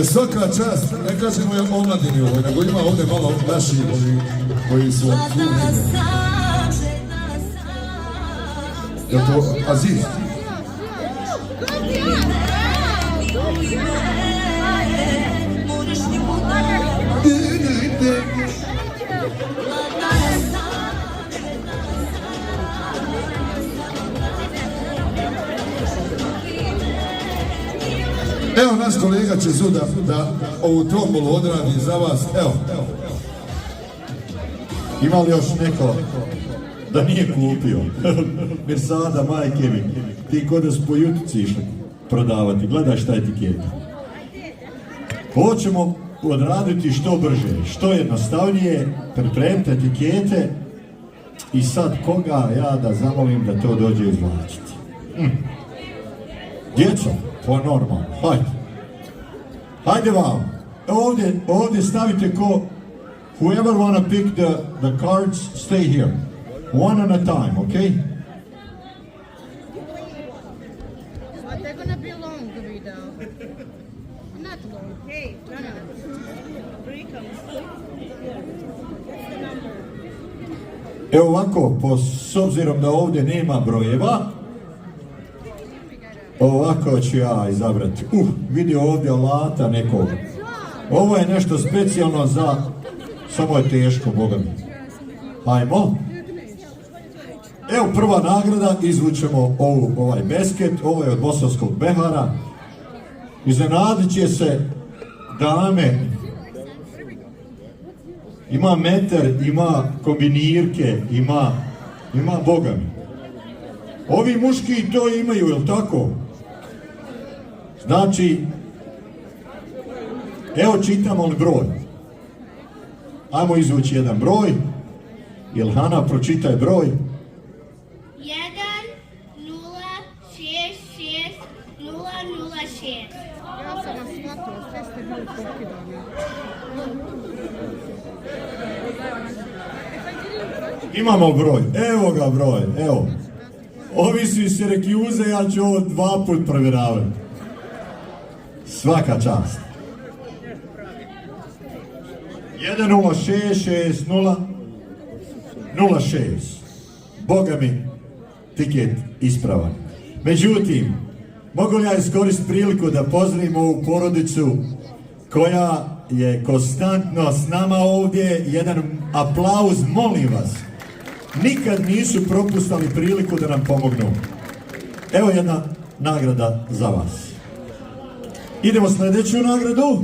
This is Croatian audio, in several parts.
Svaka čast, ne kažemo je omladini ovoj, nego ima ovdje malo naši koji su odključeni. Je to Aziz? Evo naš kolega će suda da ovu tombolu odradi za vas, evo. Ima li još neko da nije kupio? Jer sada, majke mi, ti kod da su po Jutici išli prodavati, gledaj šta je etiketa. Hoćemo odraditi što brže, što jednostavnije, pripremite etikete i sad koga ja da zamolim da to dođe izvlačiti. Djeco, po normalno, hajde. Hajde vam, ovdje stavite ko, whoever wanna pick the cards, stay here. One at a time, okay? But they're gonna be long, the video. Not long. Hey, no. Three comes. What's the number? Evo ovako, s obzirom da ovdje nema brojeva, ovako ću ja izabrati. Vidi ovdje alata nekog. Ovo je nešto specijalno za... Samo je teško, Boga mi. Hajmo. Evo prva nagrada, izvučemo ovaj besket, ovo je od Bosanskog Behara. Iznenadit će se dame ima meter, ima kombinirke, ima Boga mi. Ovi muški to imaju, jel tako? Znači, evo čitamo li broj. Ajmo izvući jedan broj. Ilhana, pročitaj broj. 1, 0, 6, 6, 0, 0, 6. Ja sam vas shvatila, sve ste bili pokidani. Imamo broj, evo ga broj, evo. Ovi su iz Sirekjuze, ja ću ovo 2 put provjeravati. Svaka čast. 1066006. Boga mi, tiket ispravan. Međutim, mogu li ja iskoristiti priliku da pozdravim ovu porodicu koja je konstantno s nama ovdje. Jedan aplauz, molim vas. Nikad nisu propustali priliku da nam pomognu. Evo jedna nagrada za vas. Idemo sljedeću nagradu.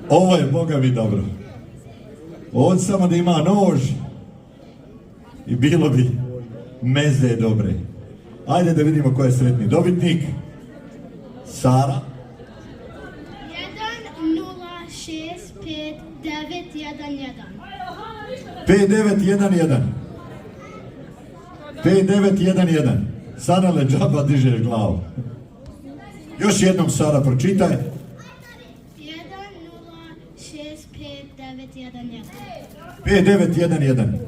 Ovo je, Boga mi, dobro. Ovo samo da ima nož i bilo bi meze dobre. Ajde da vidimo ko je sretni dobitnik. Sara. 1, 0, 6, 5, 9, 1, 1. 5911. Sara le džaba diže glavu. Još jednom, Sara, pročitaj. 1, 0, 6, 5, 9, 1, 1. 5911.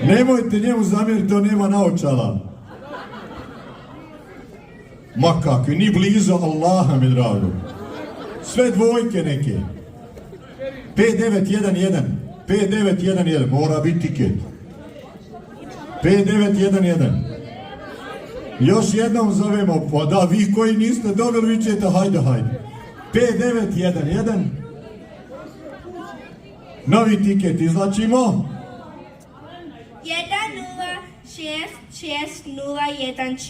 Nemojte njemu zamjeriti, to nema naočala. Ma kakvi, ni blizu Allaha mi drago. Sve dvojke neke. 5911. 5911, mora biti tiket. 5911. Još jednom zovemo, pa da, vi koji niste dobili, vi ćete, hajde. 5911. Novi tiket izlačimo. 1, 0, 6, 6, 0, 1, 6.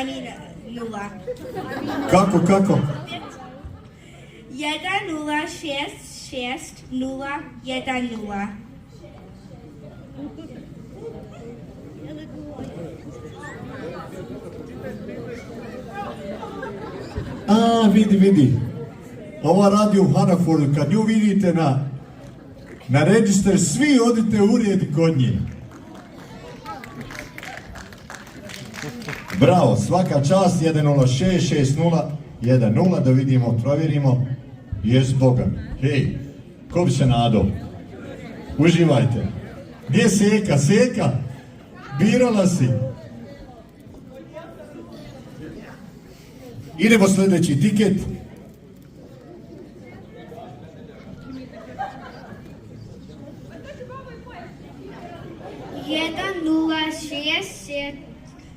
I mean, 0. Kako? 1, 0, 6, 6, 0, 1, 0. A, vidi. Ova radi u Hanafordu, kad nju vidite na register, svi odite u red kod nje. Bravo, svaka čast, 1066010, da vidimo, provjerimo. Jes Boga. Hej, ko bi se nadao? Uživajte. Gdje je Seka? Seka, birala si. Idemo sljedeći tiket. Jedan, 0, 6,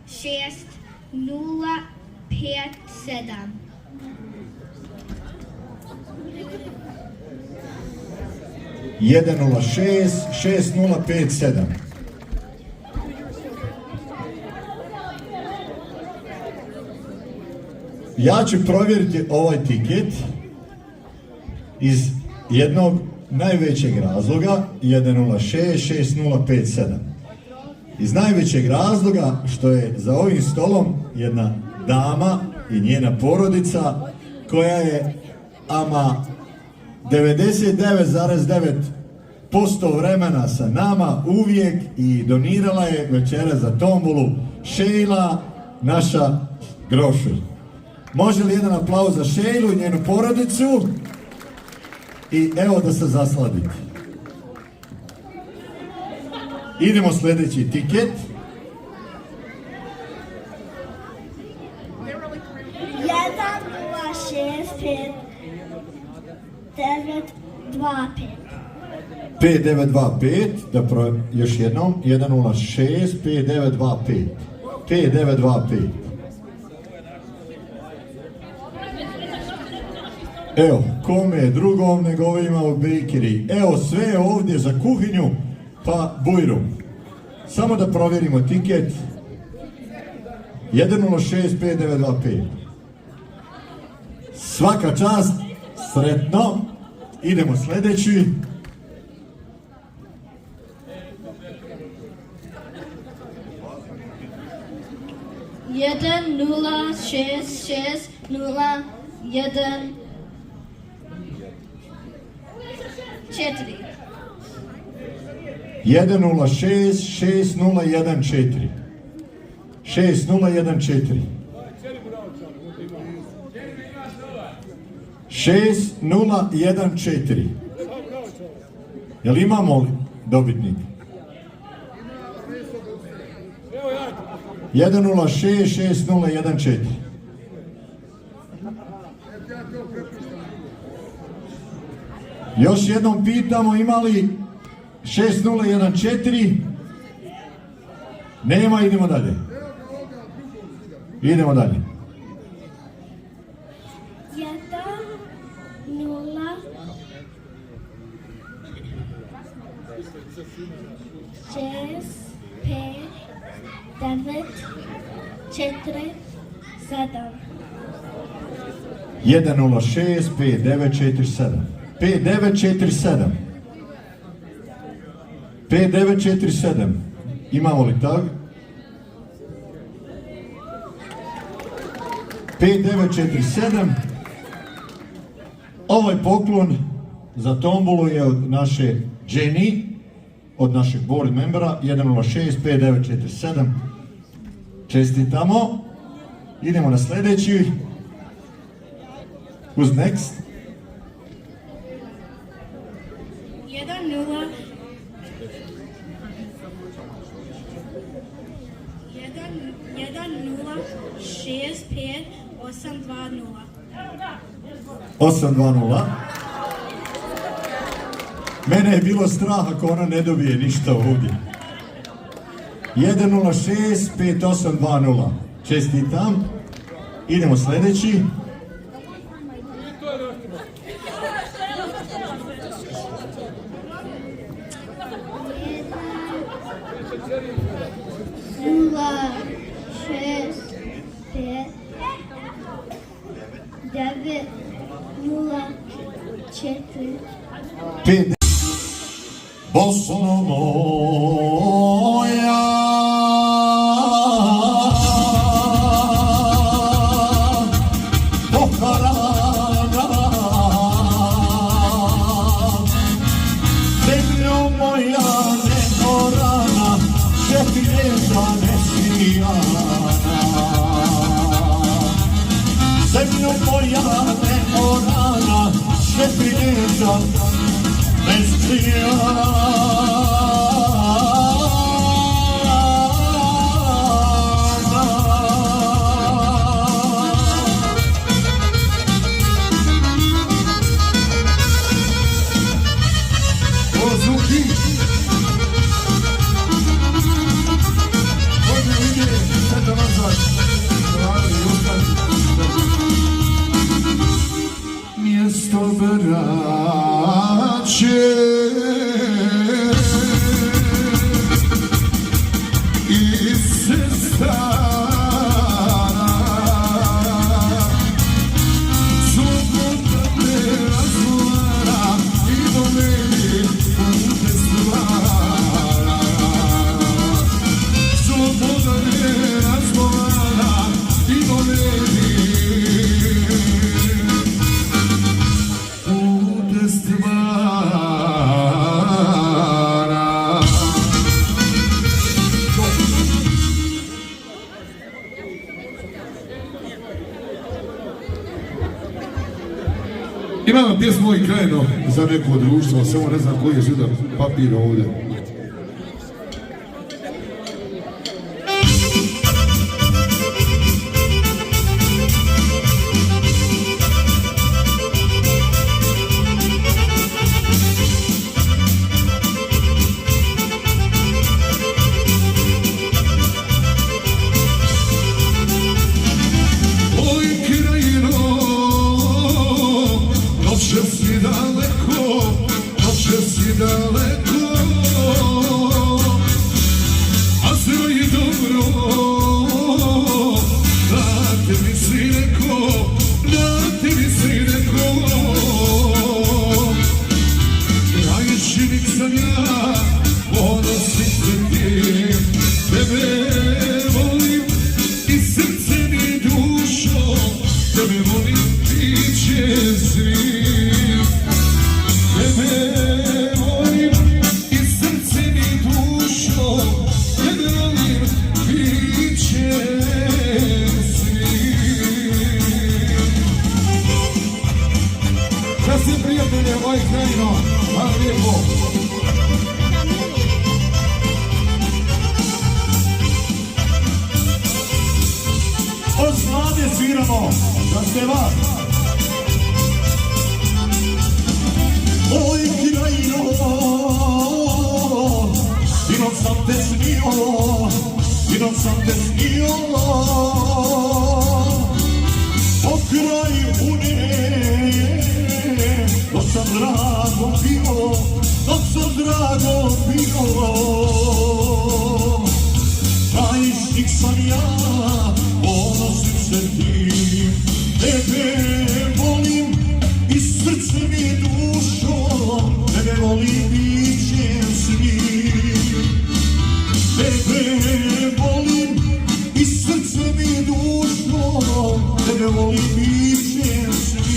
6, 0, 5, 7. Jedan 066057. Ja ću provjeriti ovaj tiket iz jednog najvećeg razloga, 1066057. Iz najvećeg razloga što je za ovim stolom jedna dama i njena porodica koja je ama 99,9% vremena sa nama uvijek i donirala je večera za tombolu. Šejla, naša grošulj. Može li jedan aplauz za Šejlu i njenu porodicu? I evo da se zasladite. Idemo sljedeći tiket. 1, 0, 6, 5, 9, 2, 5. Još jednom, 1065925. 5925. Evo, kome je drugom nego ovima u Bejkeri. Evo, sve je ovdje za kuhinju, pa bujrum. Samo da provjerimo tiket. 106595. Svaka čast, sretno. Idemo sljedeći. Jeden, nula, šest, šest, nula, jeden, četiri. 10666014. 6014. 6014. Jel imamo dobitnik? 10666014. Još jednom pitamo, ima li 6014? Nema, idemo dalje. Idemo dalje. 1, 0, 6, 5, 9, 4, 7. 10659447. 5947. 5947. Imamo li tag? 5947. Ovaj poklon za tombolu je od naše Jenny, od našeg board membera. 10659447. Čestitamo. Idemo na sljedeći. Who's next? 820. Mene je bilo strah ako ona ne dobije ništa ovdje. 106582. Čestitam. Idemo sljedeći. Nula, šest, pet, 9, 0, 4. 5. Bosno moja, poharana, zemljo moja neorana, šepineza nesijana. Zemljo moja neorana, šepineza nesijana. Mjesto braće i sestara, sloboda me razvara i do mene pute stvara. Sloboda me razvara i do mene Imam pjesmu i krajno za neko društvo, samo ne znam koji je žudan papir ovdje. Noće si daleko, sviramo za sve vas. Oj, krajino, sinoć sam te snio, sinoć sam te snio, po kraju une, dok sam drago bio, dok sam drago bio. Najšnik sam ja, ponosim se tim, tebe volim i srcem i dušom, tebe volim bićem svim. Tebe volim i srcem i dušom, tebe volim bićem svim.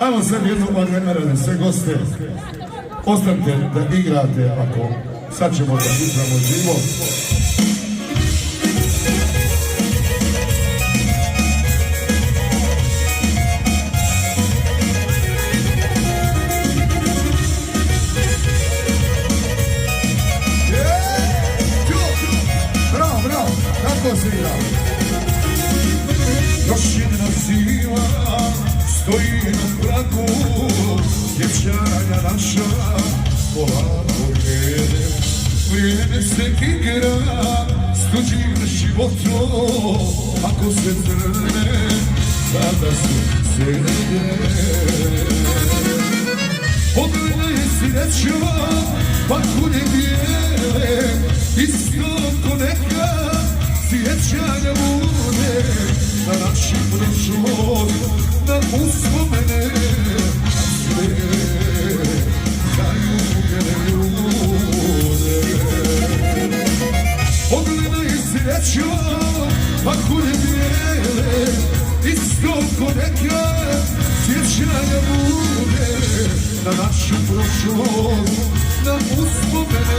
Ajmo sad jednog vremena da sve goste ostanite da igrate, ako sad ćemo da igramo živo. Bravo, bravo, kako se igra? Još jedna zima stoji na pragu, djevčanja naša polako jede. Vrijeme se igra s tuđim životom, ako se trne, tada se sede. Pogledaj srećo, pa kulje bijele, isto ko neka sjećanja bude na našim prošlom, na uspomene, a sve za ljubljene ljude. Pogledaj srećo, pa kulje bijele, isto ko neka sjećanja bude na našim prošlom, na uspomene.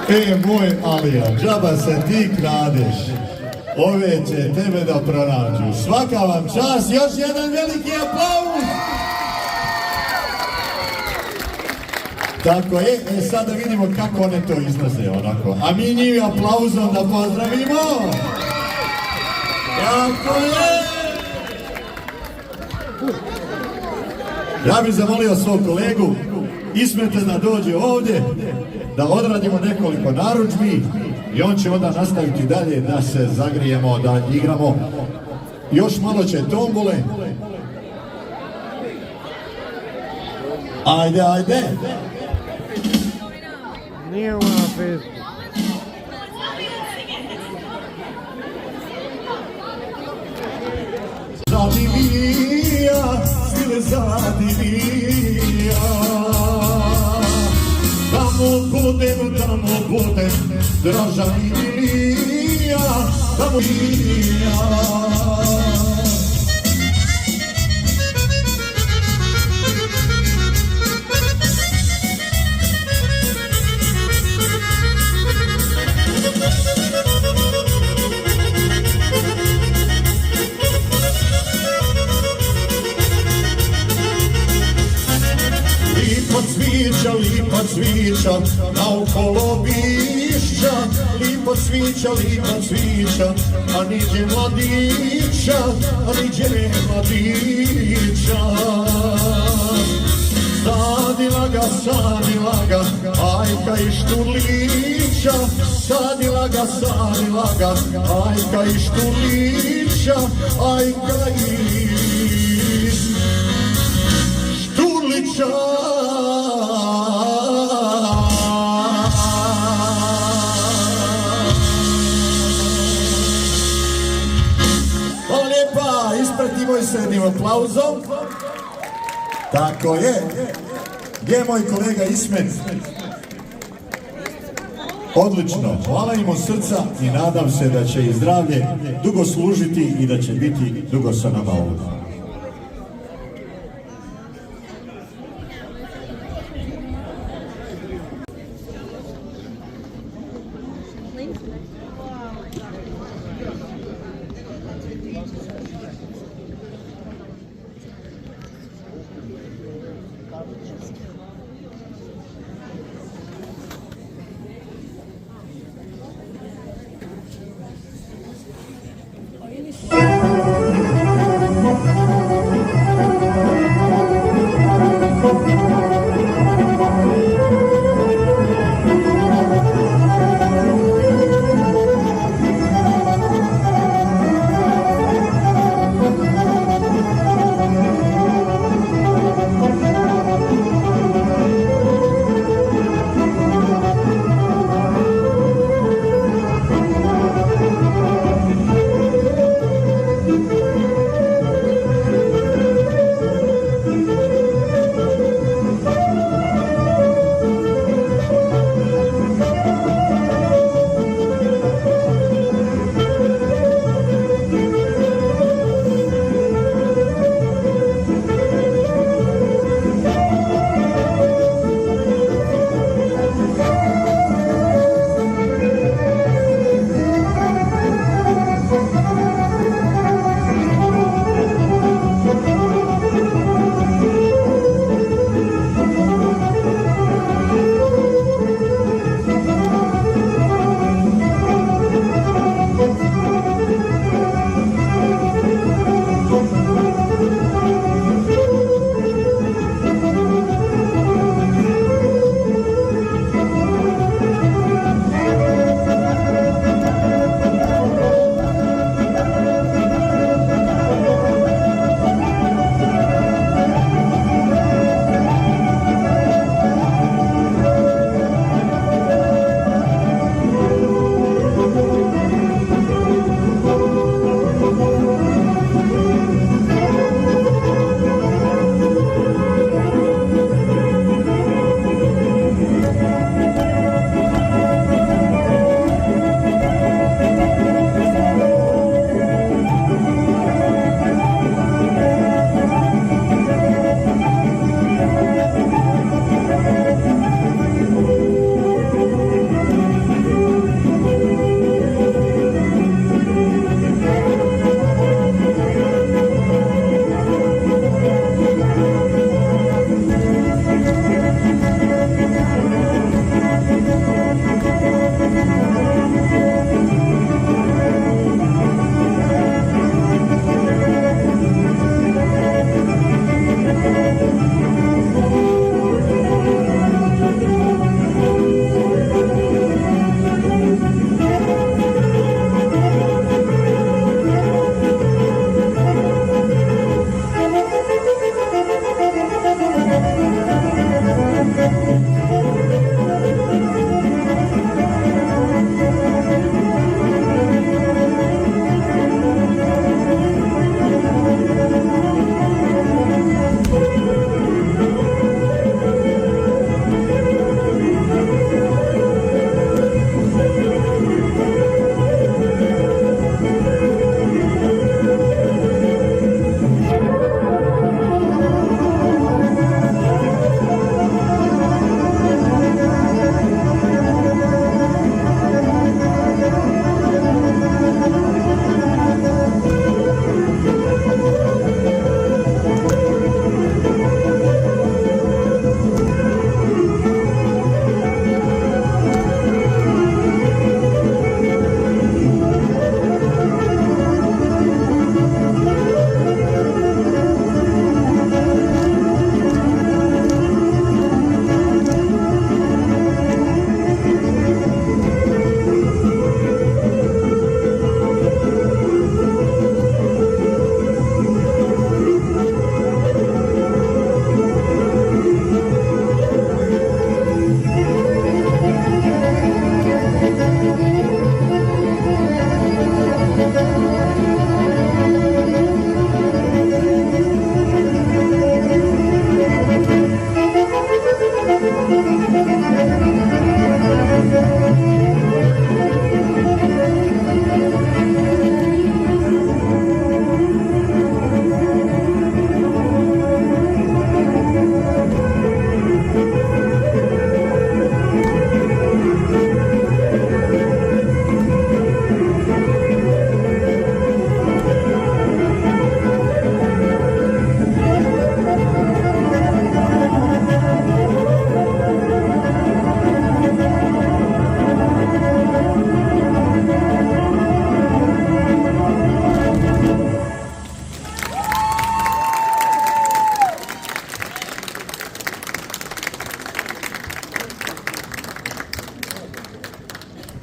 Moj Alija, džaba se ti kradeš. Ove će tebe da pronađu. Svaka vam čast, još jedan veliki aplauz. Tako je, sada vidimo kako one to izlaze onako. A mi njih aplauzom da pozdravimo. Tako je. Ja bih zamolio svog kolegu Ismeta da dođe ovdje, da odradimo nekoliko narudžbi i on će onda nastaviti dalje da se zagrijemo, da igramo. Još malo će tombole. Ajde, ajde. Nije ovo na Facebooku. Zadivija, stile zadivija. Tamo budem, draža Ilija, tamo Ilija. Lipa cvića, naokolo bišća, lipa cvića, a niđe mladića, Sadila ga, ajka i šturlića, sadila ga, ajka i šturlića, ajka i šturlića. Ispratimo i s jednim aplauzom. Tako je. Gdje je moj kolega Ismet? Odlično. Hvala im od srca i nadam se da će i zdravlje dugo služiti i da će biti dugo sa nama ovdje.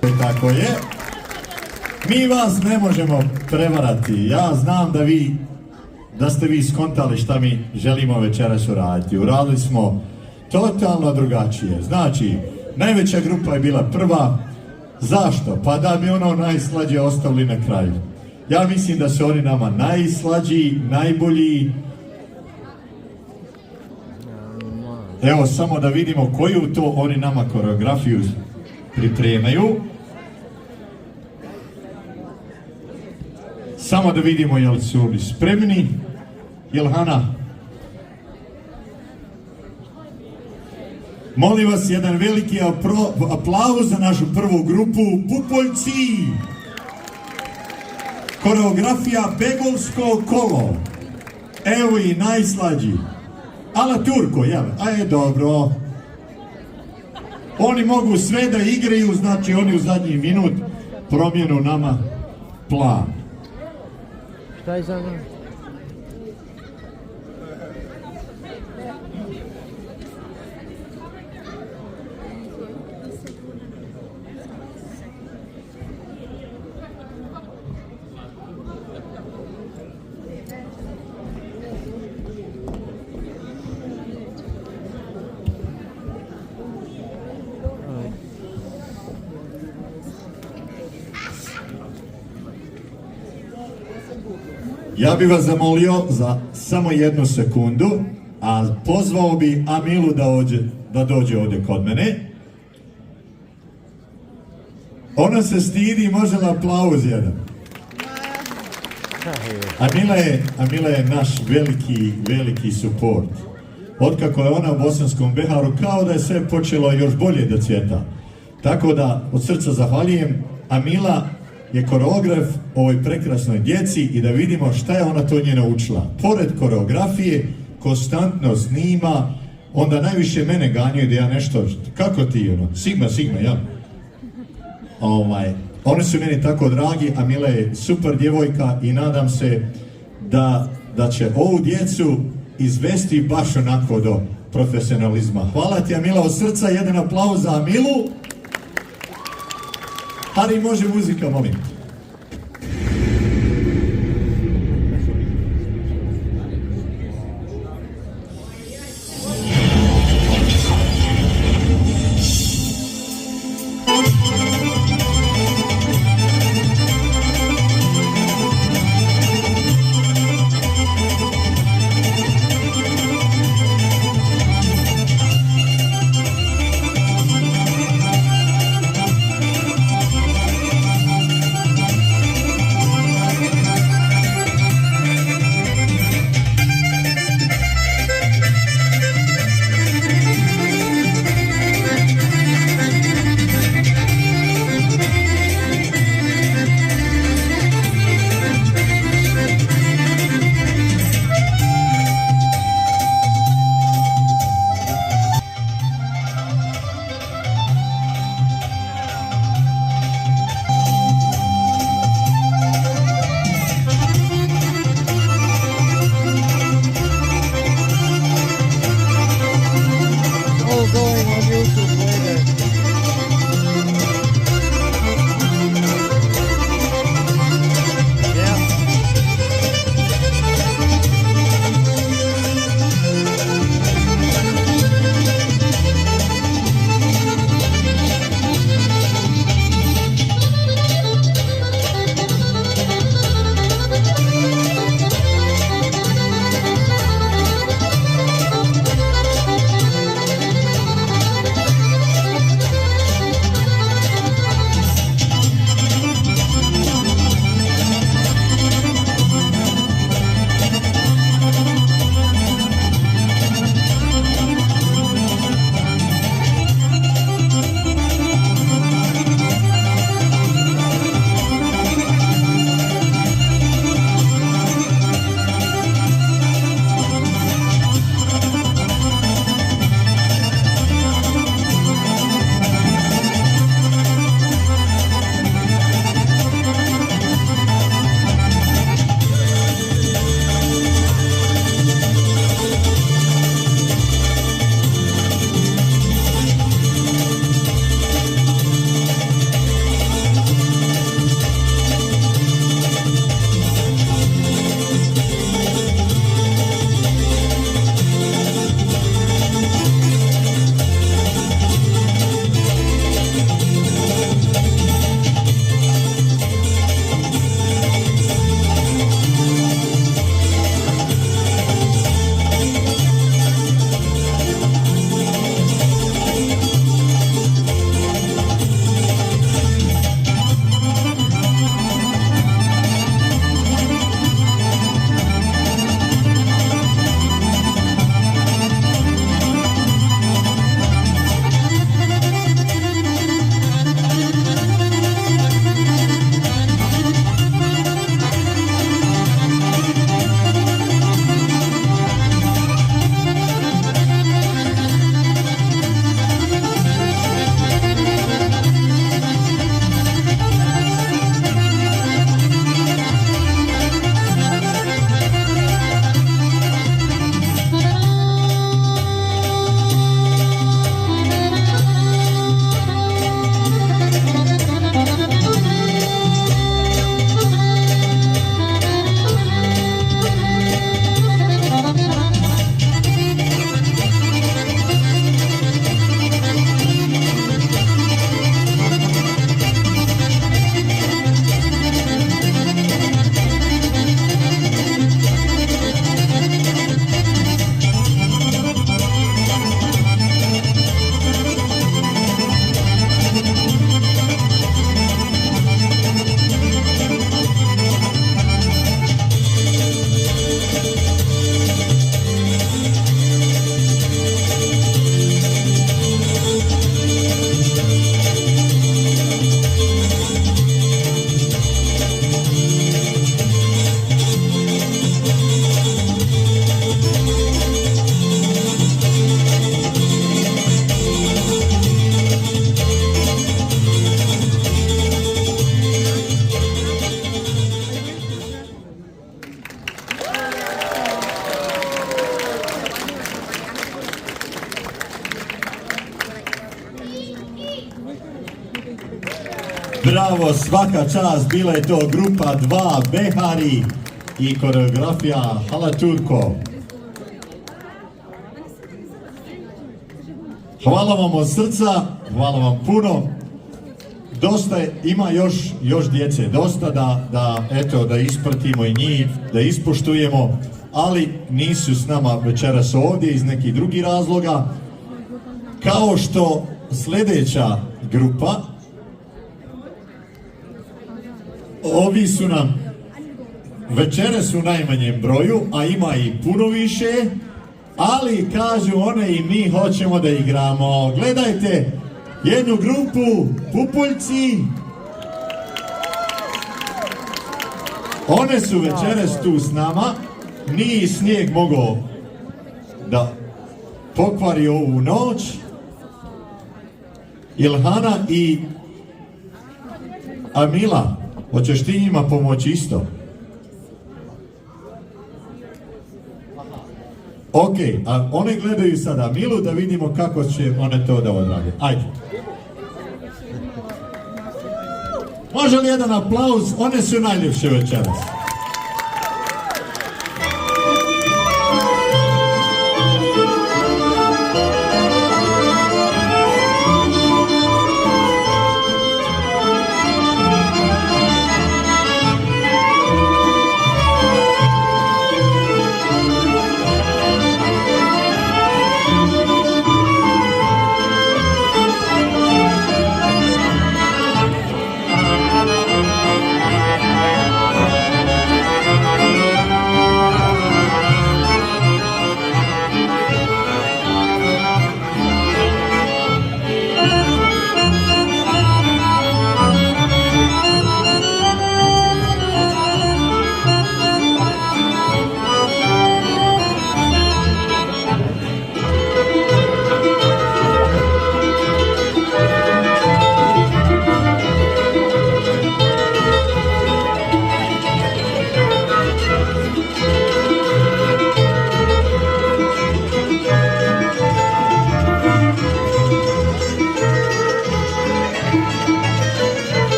Tako je. Mi vas ne možemo prevarati. Ja znam da ste vi skontali šta mi želimo večeras uraditi. Uradili smo totalno drugačije. Znači, najveća grupa je bila prva. Zašto? Pa da bi ono najslađe ostavili na kraju. Ja mislim da su oni nama najslađi, najbolji. Evo, samo da vidimo koju to oni nama koreografiju pripremaju. Samo da vidimo jel su li spremni. Jel Hana? Molim vas jedan veliki aplauz za našu prvu grupu Pupoljci. Koreografija Begovsko kolo. Evo i najslađi. Ala Turko, jel? Aj, dobro. Oni mogu sve da igraju, znači oni u zadnji minut promjenu nama plan. Šta je za mnom? Ja bih vas zamolio za samo jednu sekundu, a pozvao bi Amilu da dođe ovdje kod mene. Ona se stidi, može li aplauz jedan? Amila je naš veliki support. Otkako je ona u Bosanskom Beharu, kao da je sve počelo još bolje da cvjeta. Tako da od srca zahvaljujem. Amila je koreograf ovoj prekrasnoj djeci i da vidimo šta je ona to nje naučila. Pored koreografije, konstantno snima, onda najviše mene ganjaju da ja nešto, kako ti ono, Sigma, ja. Oni su meni tako dragi, a Mila je super djevojka i nadam se da će ovu djecu izvesti baš onako do profesionalizma. Hvala ti Amila od srca, jedan aplauz za Amilu. Hari, može muzika, molim. Bravo, svaka čast, bila je to grupa 2 Behari i koreografija Hala Turko. Hvala vam od srca, hvala vam puno. Dosta ima još djece, dosta da ispratimo i njih, da ispoštujemo, ali nisu s nama večeras ovdje iz nekih drugih razloga. Kao što sljedeća grupa, ovi su nam večeras u najmanjem broju, a ima i puno više, ali kažu one i mi hoćemo da igramo. Gledajte jednu grupu Pupuljci. One su večeras tu s nama. Nije snijeg mogao da pokvari ovu noć. Ilhana i Amila, hoćeš ti njima pomoći isto? Ok, a one gledaju sada Milu da vidimo kako će one to da odrade. Ajde. Može li jedan aplauz? One su najljepše večeras.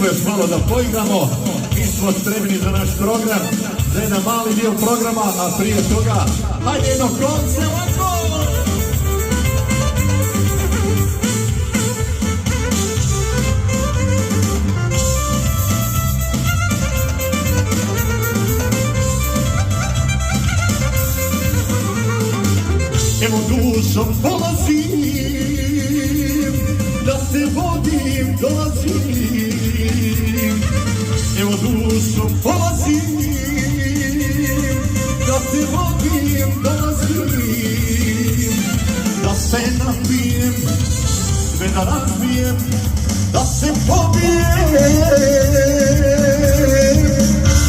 Idemo još malo da poigramo. Mi smo spremni za naš program, za jedan mali dio programa, a prije toga, hajde jedno konce, ovako! Evo dušom polazim, da te vodim, dolazim. Evo dušom polazim, da te vodim, dolazim. Da se napijem, sve da razbijem, da se pobijem,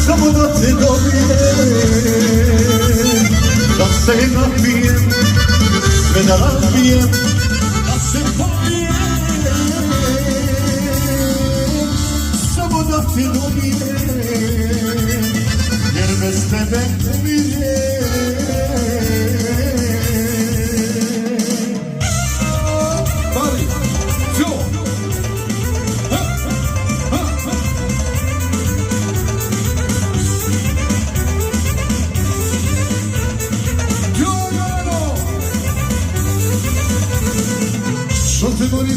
samo da te dobijem. Da se napijem, sve da razbijem, da se pobijem, samo da te dobijem, jer bez tebe umijem. Pali, čo? Što te boli,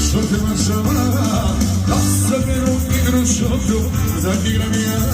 što te mašava, da sam jednu igru šotu, zaigram ja.